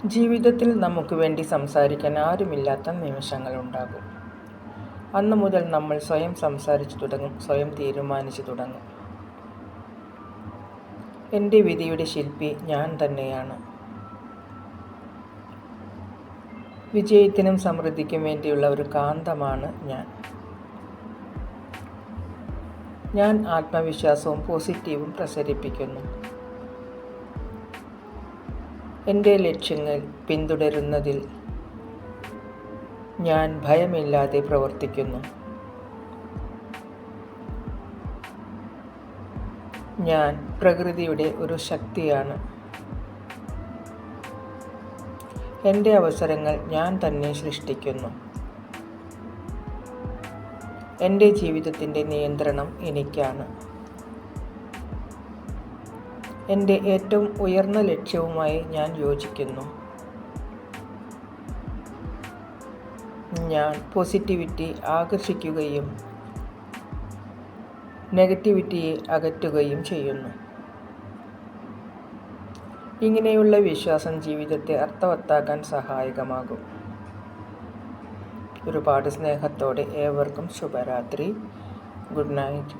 ജീവിതത്തിൽ നമുക്ക് വേണ്ടി സംസാരിക്കാൻ ആരുമില്ലാത്ത നിമിഷങ്ങളുണ്ടാകും. അന്നു മുതൽ നമ്മൾ സ്വയം സംസാരിച്ചു തുടങ്ങും, സ്വയം തീരുമാനിച്ചു തുടങ്ങും. എൻ്റെ വിധിയുടെ ശില്പി ഞാൻ തന്നെയാണ്. വിജയത്തിനും സമൃദ്ധിക്കും വേണ്ടിയുള്ള ഒരു കാന്തമാണ് ഞാൻ. ഞാൻ ആത്മവിശ്വാസവും പോസിറ്റീവും പ്രസരിപ്പിക്കുന്നു. എൻ്റെ ലക്ഷ്യങ്ങൾ പിന്തുടരുന്നതിൽ ഞാൻ ഭയമില്ലാതെ പ്രവർത്തിക്കുന്നു. ഞാൻ പ്രകൃതിയുടെ ഒരു ശക്തിയാണ്. എൻ്റെ അവസരങ്ങൾ ഞാൻ തന്നെ സൃഷ്ടിക്കുന്നു. എൻ്റെ ജീവിതത്തിൻ്റെ നിയന്ത്രണം എനിക്കാണ്. എൻ്റെ ഏറ്റവും ഉയർന്ന ലക്ഷ്യവുമായി ഞാൻ യോജിക്കുന്നു. ഞാൻ പോസിറ്റിവിറ്റി ആകർഷിക്കുകയും നെഗറ്റിവിറ്റിയെ അകറ്റുകയും ചെയ്യുന്നു. ഇങ്ങനെയുള്ള വിശ്വാസം ജീവിതത്തെ അർത്ഥവത്താക്കാൻ സഹായകമാകും. ഒരുപാട് സ്നേഹത്തോടെ ഏവർക്കും ശുഭരാത്രി. Good night.